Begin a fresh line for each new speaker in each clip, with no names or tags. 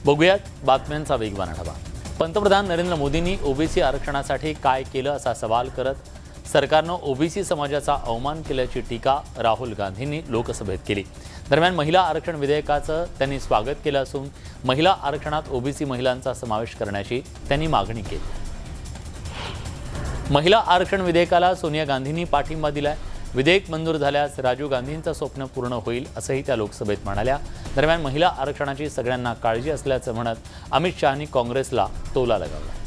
बघूयात बातम्यांचा वेगवान आढावा। पंतप्रधान नरेंद्र मोदींनी ओबीसी आरक्षणासाठी काय केलं असा सवाल करत सरकारनं ओबीसी समाजाचा अवमान केल्याची टीका राहुल गांधींनी लोकसभेत केली। दरम्यान महिला आरक्षण विधेयकाचं त्यांनी स्वागत केलं असून महिला आरक्षणात ओबीसी महिलांचा समावेश करण्याची त्यांनी मागणी केली। महिला आरक्षण विधेयकाला सोनिया गांधींनी पाठिंबा दिलाय। विधेयक मंजूर झाल्यास राजीव गांधींचं स्वप्न पूर्ण होईल असंही त्या लोकसभेत म्हणाल्या। दरम्यान महिला आरक्षणाची सगळ्यांना काळजी असल्याचं म्हणत अमित शहांनी काँग्रेसला टोला लगावला।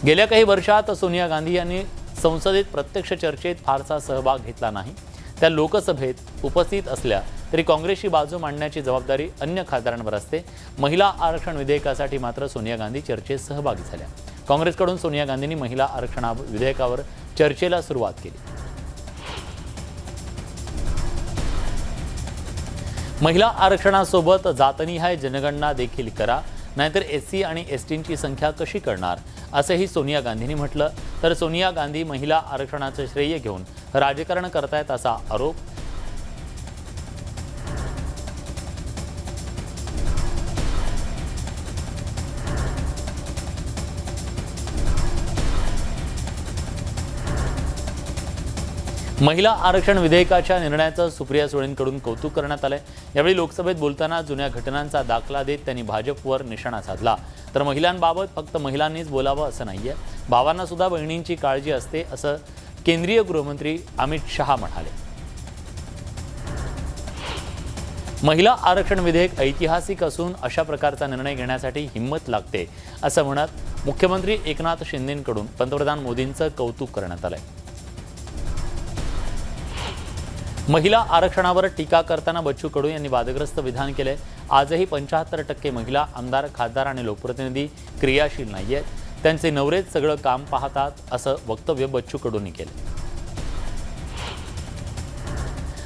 गेल्या काही वर्षात सोनिया गांधी यांनी संसदेत प्रत्यक्ष चर्चेत फारसा सहभाग घेतला नाही। त्या लोकसभेत उपस्थित असल्या तरी काँग्रेसची बाजू मांडण्याची जबाबदारी अन्य खासदारांवर असते। महिला आरक्षण विधेयकासाठी मात्र सोनिया गांधी चर्चेत सहभागी झाल्या। काँग्रेसकडून सोनिया गांधींनी महिला आरक्षण विधेयकावर चर्चेला सुरुवात केली। महिला आरक्षणासोबत जातनिहाय जनगणना देखील करा, नाहीतर एससी आणि एसटींची संख्या कशी करणार असंही सोनिया गांधींनी म्हटलं। तर सोनिया गांधी महिला आरक्षणाचं श्रेय घेऊन राजकारण करतायत असा आरोप महिला आरक्षण विधेयकाच्या निर्णयाचं सुप्रिया सुळेंकडून कौतुक करण्यात आलंय। यावेळी लोकसभेत बोलताना जुन्या घटनांचा दाखला देत त्यांनी भाजपवर निशाणा साधला। तर महिलांबाबत फक्त महिलांनीच बोलावं असं नाहीये, भावांना सुद्धा बहिणींची काळजी असते असं केंद्रीय गृहमंत्री अमित शहा म्हणाले। महिला आरक्षण विधेयक ऐतिहासिक असून अशा प्रकारचा निर्णय घेण्यासाठी हिंमत लागते असं म्हणत मुख्यमंत्री एकनाथ शिंदेंकडून पंतप्रधान मोदींचं कौतुक करण्यात आलंय। महिला आरक्षणावर टीका करताना बच्चू कडू यांनी वादग्रस्त विधान केले। आजही 75% महिला आमदार, खासदार आणि लोकप्रतिनिधी क्रियाशील नाहीयेत, त्यांचे नवरेच सगळं काम पाहतात असं वक्तव्य बच्चू कडूंनी केले।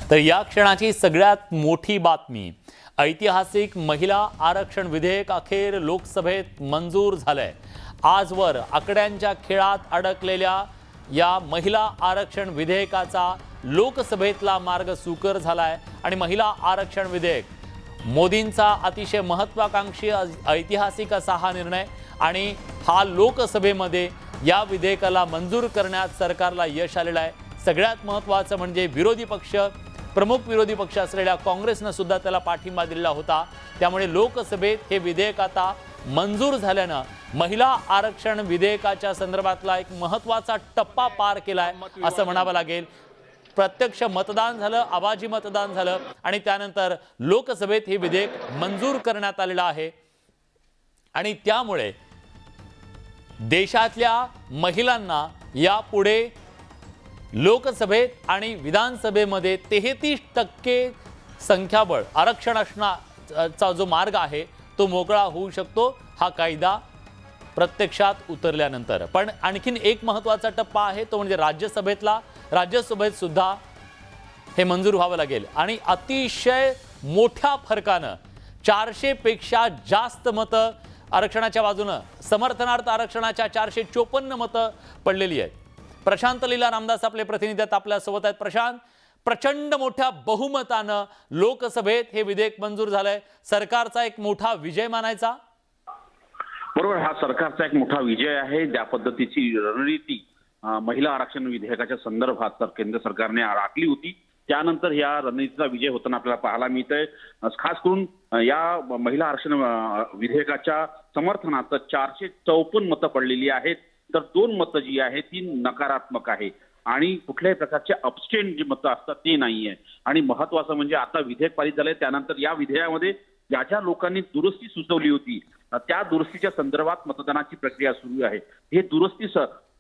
तर या क्षणाची सगळ्यात मोठी बातमी, ऐतिहासिक महिला आरक्षण विधेयक अखेर लोकसभेत मंजूर झालंय। आजवर आकड्यांच्या खेळात अडकलेल्या या महिला आरक्षण विधेयकाचा लोकसभेतला मार्ग सुकर झालाय आणि महिला आरक्षण विधेयक मोदींचा अतिशय महत्त्वाकांक्षी ऐतिहासिक असा हा निर्णय आणि हा लोकसभेमध्ये या विधेयकाला मंजूर करण्यात सरकारला यश आलेलं आहे। सगळ्यात महत्त्वाचं म्हणजे प्रमुख विरोधी पक्ष असलेल्या काँग्रेसनं सुद्धा त्याला पाठिंबा दिलेला होता। त्यामुळे लोकसभेत हे विधेयक आता मंजूर झाल्यानं महिला आरक्षण विधेयकाच्या संदर्भातला एक महत्त्वाचा टप्पा पार केलाय असं म्हणावं लागेल। प्रत्यक्ष मतदान झालं, आवाजी मतदान झालं आणि त्यानंतर लोकसभेत हे विधेयक मंजूर करण्यात आलेलं आहे आणि त्यामुळे देशातल्या महिलांना यापुढे लोकसभेत आणि विधानसभेमध्ये 33% संख्याबळ आरक्षण असण्याचा जो मार्ग आहे तो मोकळा होऊ शकतो हा कायदा प्रत्यक्षात उतरल्यानंतर। पण आणखीन एक महत्त्वाचा टप्पा आहे तो म्हणजे राज्यसभेत सुद्धा हे मंजूर व्हावं लागेल आणि अतिशय मोठ्या फरकानं 400 पेक्षा जास्त मतं आरक्षणाच्या बाजूनं, समर्थनार्थ आरक्षणाच्या 454 मतं पडलेली आहेत। प्रशांत लीला रामदास आपले प्रतिनिधी आपल्या सोबत आहेत। प्रशांत, प्रचंड मोठ्या बहुमतानं लोकसभेत हे विधेयक मंजूर झालंय, सरकारचा एक मोठा विजय मानायचा?
बरोबर, हा सरकारचा एक मोठा विजय आहे। ज्या पद्धतीची रणनीती महिला आरक्षण विधेयकाच्या संदर्भात तर केंद्र सरकारने आखली होती, त्यानंतर या रणनीतीचा विजय होताना आपल्याला पाहायला मिळतंय। खास करून या महिला आरक्षण विधेयकाच्या समर्थनार्थ 454 मतं पडलेली आहेत, तर 2 मतं जी आहेत ती नकारात्मक आहे आणि कुठल्याही प्रकारचे अब्स्टेन जी मतं असतात ते नाहीये। आणि महत्त्वाचं म्हणजे आता विधेयक पारित झालंय, त्यानंतर या विधेयकामध्ये ज्या लोकांनी दुरुस्ती सुचवली होती त्या दुरुस्तीच्या संदर्भात मतदानाची प्रक्रिया सुरू आहे। हे दुरुस्ती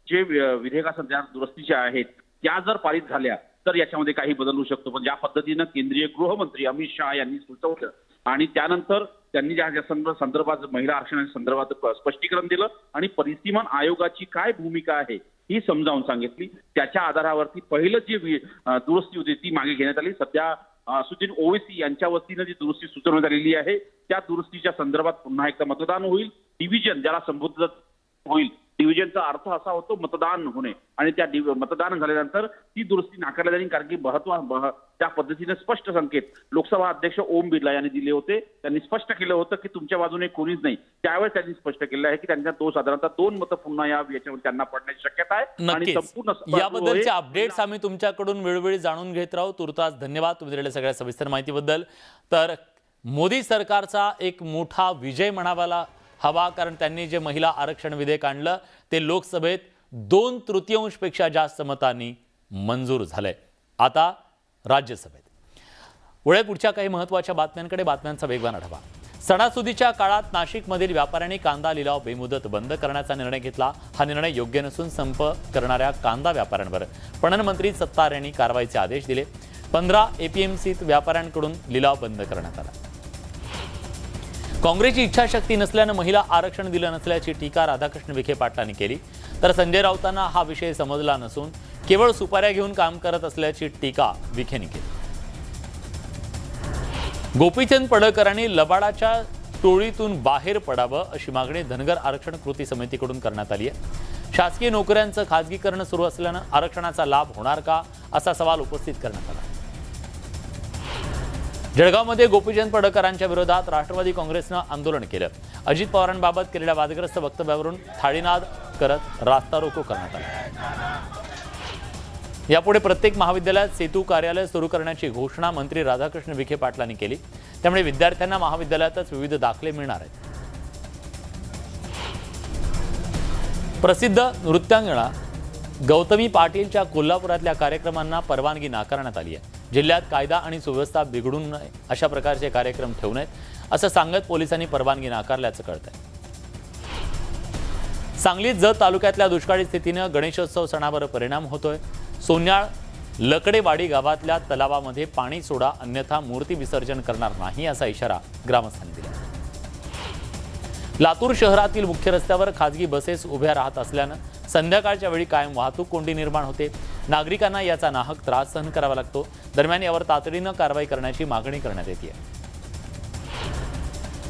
जे विधेयकाच्या दुरुस्तीच्या आहेत त्या जर पारित झाल्या तर याच्यामध्ये काही बदल होऊ शकतो। पण ज्या पद्धतीनं केंद्रीय गृहमंत्री अमित शहा यांनी सुचवलं आणि त्यानंतर त्यांनी ज्या संदर्भात महिला आरक्षणाच्या संदर्भात स्पष्टीकरण दिलं आणि परिसीमन आयोगाची काय भूमिका आहे ही समजावून सांगितली, त्याच्या आधारावरती पहिलं जी दुरुस्ती होती ती मागे घेण्यात आली। सध्या असुद्दीन ओवैसी यांच्या वतीनं जी दुरुस्ती सुचवण्यात आलेली आहे त्या दुरुस्तीच्या संदर्भात पुन्हा एकदा मतदान होईल। डिव्हिजन ज्याला संबोधित होईल. डिव्हिजनचा अर्थ असा होतो मतदान होणे आणि त्या मतदान झाल्यानंतर ती दुरुस्ती नाकारली जाईल, कारण की त्या पद्धतीने स्पष्ट संकेत लोकसभा अध्यक्ष ओम बिर्ला यांनी दिले होते. त्यांनी स्पष्ट केलं होतं की तुमच्या बाजूने कोणीच नाही. त्यावेळेस त्यांनी स्पष्ट केलं आहे की त्यांच्या साधारणतः 2 मतं पुन्हा याच्यावर त्यांना पडण्याची शक्यता आहे आणि संपूर्ण
याबद्दलचे अपडेट्स आम्ही तुमच्याकडून वेळोवेळी जाणून घेत राहू. तुर्तास धन्यवाद तुम्ही दिलेल्या सगळ्या सविस्तर माहितीबद्दल. तर मोदी सरकारचा एक मोठा विजय म्हणावाला हवा, कारण त्यांनी जे महिला आरक्षण विधेयक आणलं ते लोकसभेत 2/3 पेक्षा जास्त मतांनी मंजूर झालंय. आता राज्यसभेत वळे पुढच्या काही महत्त्वाच्या बातम्यांकडे. बातम्यांचा वेगवान आढावा. सणासुदीच्या काळात नाशिकमधील व्यापाऱ्यांनी कांदा लिलाव बेमुदत बंद करण्याचा निर्णय घेतला. हा निर्णय योग्य नसून संप करणाऱ्या कांदा व्यापाऱ्यांवर पणन मंत्री सत्तार यांनी कारवाईचे आदेश दिले. 15 एपीएमसीत व्यापाऱ्यांकडून लिलाव बंद करण्यात आला. काँग्रेसची इच्छाशक्ती नसल्यानं महिला आरक्षण दिलं नसल्याची टीका राधाकृष्ण विखे पाटलांनी केली. तर संजय राऊतांना हा विषय समजला नसून केवळ सुपाऱ्या घेऊन काम करत असल्याची टीका विखेंनी केली. गोपीचंद पडळकरांनी लबाडाच्या टोळीतून बाहेर पडावं अशी मागणी धनगर आरक्षण कृती समितीकडून करण्यात आली आहे. शासकीय नोकऱ्यांचं खासगीकरण सुरू असल्यानं आरक्षणाचा लाभ होणार का असा सवाल उपस्थित करण्यात आला. जळगावमध्ये गोपीचंद पडळकरांच्या विरोधात राष्ट्रवादी काँग्रेसनं आंदोलन केलं. अजित पवारांबाबत केलेल्या वादग्रस्त वक्तव्यावरून थाळीनाद करत रास्ता रोको करण्यात आला. यापुढे प्रत्येक महाविद्यालयात सेतू कार्यालय सुरू करण्याची घोषणा मंत्री राधाकृष्ण विखे पाटलांनी केली. त्यामुळे विद्यार्थ्यांना महाविद्यालयातच विविध दाखले मिळणार आहेत. प्रसिद्ध नृत्यांगना गौतमी पाटीलच्या कोल्हापुरातल्या कार्यक्रमांना परवानगी नाकारण्यात आली आहे. जिल्ह्यात कायदा आणि सुव्यवस्था बिघडू नये अशा प्रकारचे कार्यक्रम ठेवू नयेत असं सांगत पोलिसांनी परवानगी नाकारल्याचं कळतंय. सांगलीत जत तालुक्यातल्या दुष्काळी स्थितीनं गणेशोत्सव सणावर परिणाम होतोय. सोन्याळ लकडेवाडी गावातल्या तलावामध्ये पाणी सोडा, अन्यथा मूर्ती विसर्जन करणार नाही असा इशारा ग्रामस्थांनी दिला. लातूर शहरातील मुख्य रस्त्यावर खासगी बसेस उभ्या राहत असल्यानं संध्याकाळच्या वेळी कायम वाहतूक कोंडी निर्माण होते. नागरिकांना याचा नाहक त्रास सहन करावा लागतो. दरम्यान यावर तातडीनं कारवाई करण्याची मागणी करण्यात येते.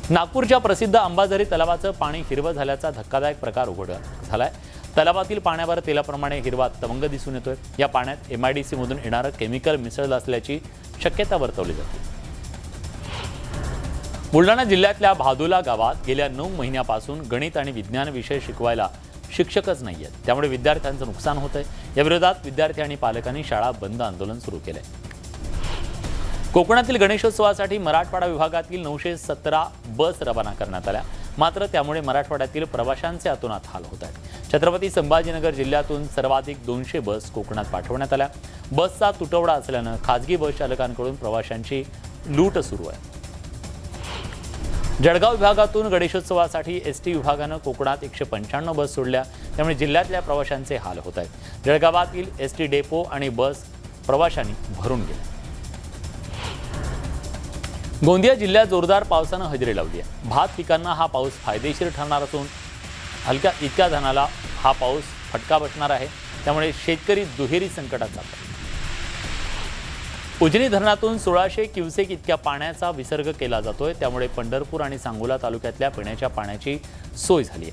नागपूरच्या प्रसिद्ध अंबाझरी तलावाचं पाणी हिरवं झाल्याचा धक्कादायक प्रकार उघड झालाय. तलावातील पाण्यावर तेलाप्रमाणे हिरवा तवंग दिसून येतोय. या पाण्यात MIDC मधून येणारं केमिकल मिसळलं असल्याची शक्यता वर्तवली जाते. बुलढाणा जिल्ह्यातल्या भादुला गावात गेल्या 9 महिन्यापासून गणित आणि विज्ञान विषय शिकवायला शिक्षकच नाही आहेत. त्यामुळे विद्यार्थ्यांचं नुकसान होतंय. या विरोधात विद्यार्थी आणि पालकांनी शाळा बंद आंदोलन सुरू केलंय. कोकणातील गणेशोत्सवासाठी मराठवाडा विभागातील 917 बस रवाना करण्यात आल्या. मात्र त्यामुळे मराठवाड्यातील प्रवाशांचे अतोनात हाल होत आहेत. छत्रपती संभाजीनगर जिल्ह्यातून सर्वाधिक 200 बस कोकणात पाठवण्यात आल्या. बसचा तुटवडा असल्यानं खासगी बस चालकांकडून प्रवाशांची लूट सुरू आहे. जळगाव विभागातून गणेशोत्सवासाठी ST विभागानं कोकणात 195 बस सोडल्या. त्यामुळे जिल्ह्यातल्या प्रवाशांचे हाल होत आहेत. जळगावातील ST डेपो आणि बस प्रवाशांनी भरून गेले. गोंदिया जिल्ह्यात जोरदार पावसानं हजेरी लावली आहे. भात पिकांना हा पाऊस फायदेशीर ठरणार असून हलक्या इतक्या जणाला हा पाऊस फटका बसणार आहे. त्यामुळे शेतकरी दुहेरी संकटात जातात. उजनी धरणातून 1600 क्युसेक इतक्या पाण्याचा विसर्ग केला जातोय. त्यामुळे पंढरपूर आणि सांगोला तालुक्यातल्या पिण्याच्या पाण्याची सोय झाली आहे.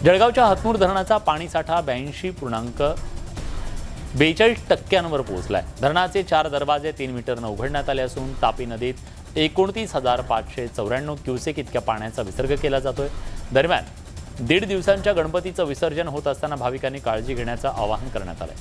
जळगावच्या हतनूर धरणाचा पाणीसाठा 82.42% पोहोचलाय. धरणाचे 4 दरवाजे 3 मीटरनं उघडण्यात आले असून तापी नदीत 29,594 क्युसेक इतक्या पाण्याचा विसर्ग केला जातोय. दरम्यान 1.5 दिवसांच्या गणपतीचं विसर्जन होत असताना भाविकांनी काळजी घेण्याचं आवाहन करण्यात आलंय.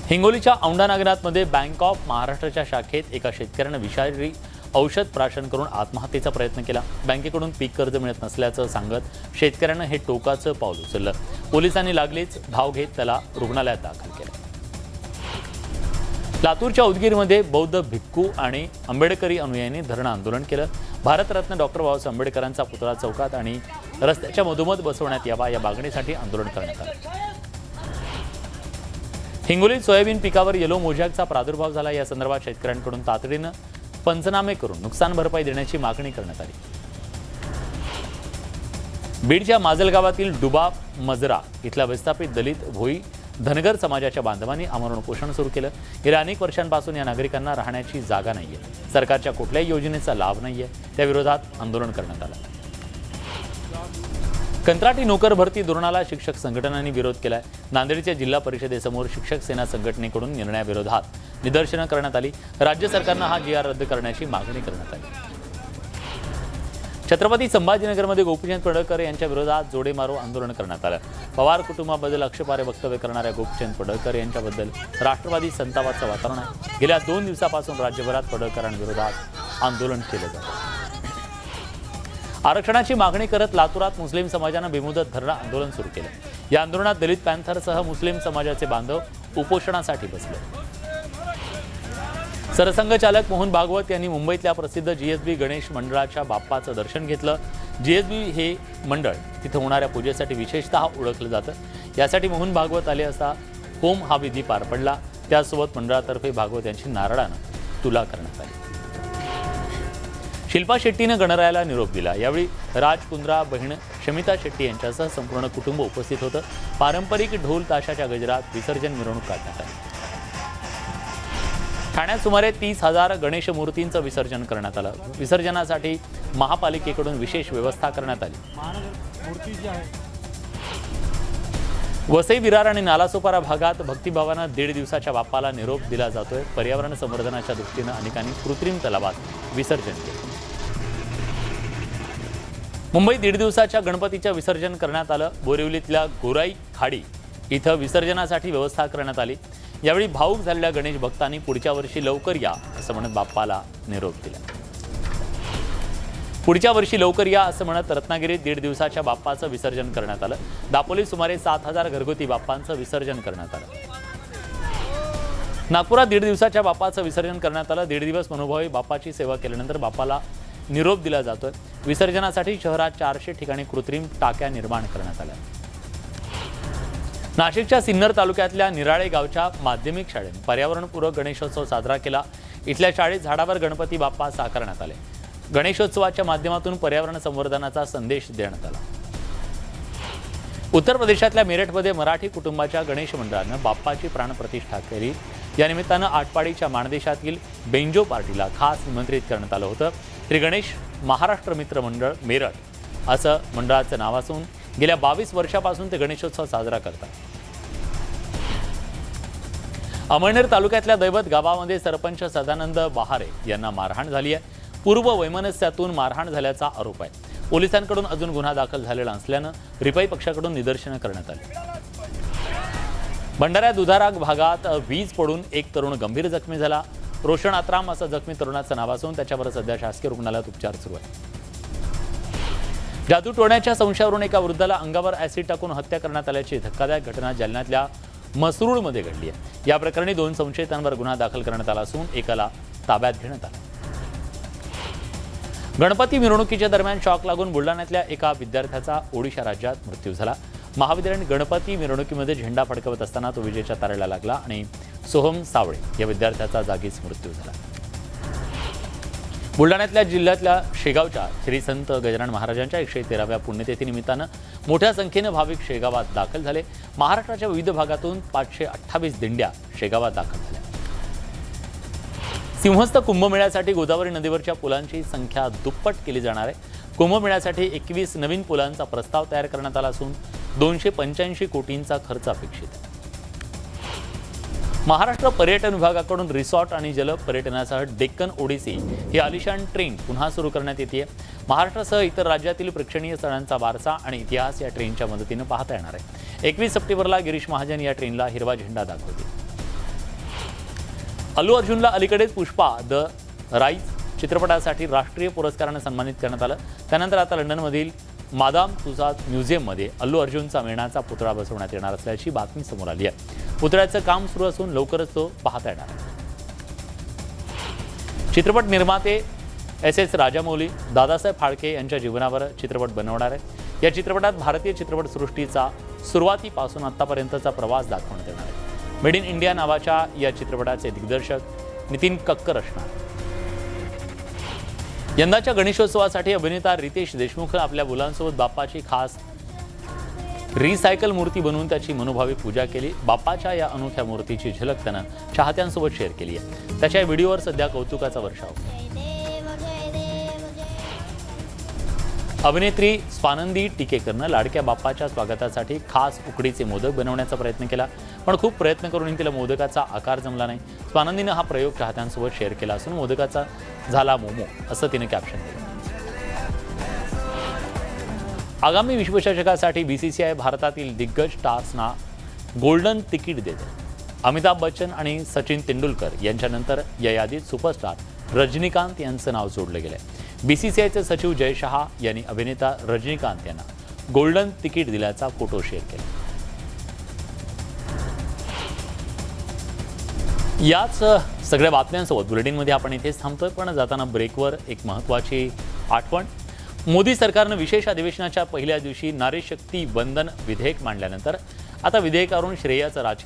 हिंगोलीच्या औंढा नागनाथमध्ये बँक ऑफ महाराष्ट्राच्या शाखेत एका शेतकऱ्यानं विषारी औषध प्राशन करून आत्महत्येचा प्रयत्न केला. बँकेकडून पीक कर्ज मिळत नसल्याचं सांगत शेतकऱ्यानं हे टोकाचं पाऊल उचललं. पोलिसांनी लागलीच धाव घेत त्याला रुग्णालयात दाखल केलं. लातूरच्या उदगीरमध्ये बौद्ध भिक्खू आणि आंबेडकरी अनुयायांनी धरणं आंदोलन केलं. भारतरत्न डॉक्टर बाबासाहेब आंबेडकरांचा पुतळा चौकात आणि रस्त्याच्या मधोमध बसवण्यात यावा या मागणीसाठी आंदोलन करण्यात आलं. हिंगोलीत सोयाबीन पिकावर येलो मोजॅकचा प्रादुर्भाव झाला. या संदर्भात शेतकऱ्यांकडून तातडीनं पंचनामे करून नुकसान भरपाई देण्याची मागणी करण्यात आली. बीडच्या माजलगावातील डुबा मजरा इथल्या विस्थापित दलित भोई धनगर समाजाच्या बांधवांनी आमरण उपोषण सुरू केलं. गेल्या अनेक वर्षांपासून या नागरिकांना राहण्याची जागा नाहीये. सरकारच्या कुठल्याही योजनेचा लाभ नाहीये. त्या विरोधात आंदोलन करण्यात आलं. कंत्राटी नोकर भरती धोरणाला शिक्षक संघटनांनी विरोध केलाय. नांदेडच्या जिल्हा परिषदेसमोर शिक्षक सेना संघटनेकडून निर्णयाविरोधात निदर्शनं करण्यात आली. राज्य सरकारनं हा GR रद्द करण्याची मागणी करण्यात आली. छत्रपती संभाजीनगरमध्ये गोपीचंद पडळकर यांच्या विरोधात जोडेमारो आंदोलन करण्यात आलं. पवार कुटुंबाबद्दल आक्षेपार्ह वक्तव्य करणाऱ्या गोपीचंद पडळकर यांच्याबद्दल राष्ट्रवादी संतापाचं वातावरण आहे. गेल्या 2 दिवसापासून राज्यभरात पडळकरांविरोधात आंदोलन केलं जातं. आरक्षणाची मागणी करत लातूरात मुस्लिम समाजानं बेमुदत धरणं आंदोलन सुरू केलं. या आंदोलनात दलित पॅन्थरसह मुस्लिम समाजाचे बांधव उपोषणासाठी बसले. सरसंघचालक मोहन भागवत यांनी मुंबईतल्या प्रसिद्ध GSB गणेश मंडळाच्या बाप्पाचं दर्शन घेतलं. GSB हे मंडळ तिथे होणाऱ्या पूजेसाठी विशेषतः ओळखलं जातं. यासाठी मोहन भागवत आले असता होम हा विधी पार पडला. त्यासोबत मंडळातर्फे भागवत यांची नारळानं तुला करण्यात आली. शिल्पा शेट्टीनं गणरायाला निरोप दिला. यावेळी राज कुंद्रा बहीण शमिता शेट्टी यांच्यासह संपूर्ण कुटुंब उपस्थित होतं. पारंपरिक ढोल ताशाच्या गजरात विसर्जन मिरवणूक काढण्यात आली. ठाण्यात सुमारे 30,000 गणेश मूर्तींचं विसर्जन करण्यात आलं. विसर्जनासाठी महापालिकेकडून विशेष व्यवस्था करण्यात आली. वसई, विरार आणि नालासोपारा भागात भक्तिभावानं 1.5 दिवसाच्या बाप्पाला निरोप दिला जातोय. पर्यावरण संवर्धनाच्या दृष्टीनं अनेकांनी कृत्रिम तलावात विसर्जन केलं. मुंबईत 1.5 दिवसाच्या गणपतीचं विसर्जन करण्यात आलं. बोरिवलीतल्या गोराई खाडी इथं विसर्जनासाठी व्यवस्था करण्यात आली. यावेळी भाऊक झालेल्या गणेश भक्तांनी पुढच्या वर्षी लवकर या असं म्हणत बाप्पाला निरोप दिला. पुढच्या वर्षी लवकर या असं म्हणत रत्नागिरीत 1.5 दिवसाच्या बाप्पाचं विसर्जन करण्यात आलं. दापोलीत सुमारे 7,000 घरगुती बाप्पांचं विसर्जन करण्यात आलं. नागपुरात 1.5 दिवसाच्या बाप्पाचं विसर्जन करण्यात आलं. 1.5 दिवस मनोभावी बाप्पाची सेवा केल्यानंतर बाप्पाला निरोप दिला जातोय. विसर्जनासाठी शहरात 400 ठिकाणी कृत्रिम टाक्या निर्माण करण्यात आल्या. नाशिकच्या सिन्नर तालुक्यातल्या निराळे गावच्या माध्यमिक शाळेत पर्यावरणपूरक गणेशोत्सव साजरा केला. इथल्या शाळेत झाडावर गणपती बाप्पा साकारण्यात आले. गणेशोत्सवाच्या माध्यमातून पर्यावरण संवर्धनाचा संदेश देण्यात आला. उत्तर प्रदेशातल्या मेरठमध्ये मराठी कुटुंबाच्या गणेश मंडळानं बाप्पाची प्राणप्रतिष्ठा केली. या निमित्तानं आटपाडीच्या माणदेशातील बेंजो पार्टीला खास निमंत्रित करण्यात आलं होतं. श्री गणेश महाराष्ट्र मित्र मंडळ मेरठ असं मंडळाचं नाव असून गेल्या 22 वर्षापासून ते गणेशोत्सव साजरा करतात. अमळनेर तालुक्यातल्या दैवत गावामध्ये सरपंच सदानंद बहारे यांना मारहाण झाली आहे. पूर्व वैमनस्यातून मारहाण झाल्याचा आरोप आहे. पोलिसांकडून अजून गुन्हा दाखल झालेला नसल्यानं रिपाई पक्षाकडून निदर्शनं करण्यात आली. भंडाऱ्यात दुधारा भागात वीज पडून एक तरुण गंभीर जखमी झाला. रोशन आत्राम असं जखमी तरुणाचं नाव असून त्याच्यावर सध्या शासकीय रुग्णालयात उपचार सुरू आहे. जादू टोण्याच्या संशयावरून एका वृद्धाला अंगावर ऍसिड टाकून हत्या करण्यात आल्याची धक्कादायक घटना जालन्यातल्या मसरूळमध्ये घडली आहे. या प्रकरणी 2 संशयितांवर गुन्हा दाखल करण्यात आला असून एकाला ताब्यात घेण्यात आलं. गणपती मिरवणुकीच्या दरम्यान शॉक लागून बुलढाण्यातल्या एका विद्यार्थ्याचा ओडिशा राज्यात मृत्यू झाला. महावितरण गणपती मिरवणुकीमध्ये झेंडा फडकवत असताना तो विजेच्या तारेला लागला आणि सोहम सावळे या विद्यार्थ्याचा जागीच मृत्यू झाला. बुलढाण्यातल्या जिल्ह्यातल्या शेगावच्या श्री संत गजानन महाराजांच्या 113व्या पुण्यतिथीनिमित्तानं मोठ्या संख्येनं भाविक शेगावात दाखल झाले. महाराष्ट्राच्या विविध भागातून 528 दिंड्या शेगावात दाखल झाल्या. सिंहस्थ कुंभमेळ्यासाठी गोदावरी नदीवरच्या पुलांची संख्या दुप्पट केली जाणार आहे. कुंभमेळ्यासाठी 21 नवीन पुलांचा प्रस्ताव तयार करण्यात आला असून 285 कोटींचा खर्च अपेक्षित आहे. महाराष्ट्र पर्यटन विभागाकडून रिसॉर्ट आणि जल पर्यटनासह डेक्कन ओडिसी ही आलिशान ट्रेन पुन्हा सुरू करण्यात येते. महाराष्ट्रासह इतर राज्यातील प्रेक्षणीय स्थळांचा वारसा आणि इतिहास या ट्रेनच्या मदतीनं पाहता येणार आहे. 21 सप्टेंबरला गिरीश महाजन या ट्रेनला हिरवा झेंडा दाखवतील. अल्लू अर्जुनला अलीकडेच पुष्पा द राईज चित्रपटासाठी राष्ट्रीय पुरस्कारानं सन्मानित करण्यात आलं. त्यानंतर आता लंडनमधील मादाम तुसाद म्युझियममध्ये अल्लू अर्जुनचा मेणाचा पुतळा बसवण्यात येणार असल्याची बातमी समोर आली आहे. पुतळ्याचं काम सुरू असून लवकरच तो पाहता येणार आहे. चित्रपट निर्माते SS राजामौली दादासाहेब फाळके यांच्या जीवनावर चित्रपट बनवणार आहेत. या चित्रपटात भारतीय चित्रपटसृष्टीचा सुरुवातीपासून आतापर्यंतचा प्रवास दाखवण्यात येणार आहे. मेड इन इंडिया नावाच्या या चित्रपटाचे दिग्दर्शक नितीन कक्कर असणार. यंदाच्या गणेशोत्सवासाठी अभिनेता रितेश देशमुख आपल्या मुलांसोबत बाप्पाची खास रिसायकल मूर्ती बनवून त्याची मनोभावी पूजा केली. बाप्पाच्या या अनोख्या मूर्तीची झलक त्यानं चाहत्यांसोबत शेअर केली आहे. त्याच्या व्हिडिओवर सध्या कौतुकाचा वर्षाव. अभिनेत्री स्वानंदी टिकेकरनं लाडक्या बाप्पाच्या स्वागतासाठी खास उकडीचे मोदक बनवण्याचा प्रयत्न केला, पण खूप प्रयत्न करूनही तिला मोदकाचा आकार जमला नाही. स्वानंदीनं हा प्रयोग चाहत्यांसोबत शेअर केला असून मोदकाचा झाला मोमो असं तिने कॅप्शन केलं. आगामी विश्वचषकासाठी BCCI भारतातील दिग्गज स्टार्सना गोल्डन तिकीट देते. अमिताभ बच्चन आणि सचिन तेंडुलकर यांच्यानंतर या यादीत सुपरस्टार रजनीकांत यांचं नाव जोडलं गेलंय. BCCIचे सचिव जय शहा यांनी अभिनेता रजनीकांत यांना गोल्डन तिकीट दिल्याचा फोटो शेअर केला. याच सगळ्या बातम्यांसोबत बुलेटिनमध्ये आपण इथेच थांबतोय, पण जाताना ब्रेकवर एक महत्त्वाची आठवण. मोदी सरकारनं विशेष अधिवेशनाच्या पहिल्या दिवशी नारी शक्ती वंदन विधेयक मांडल्यानंतर आता विधेयकावरून श्रेयाचं राजकारण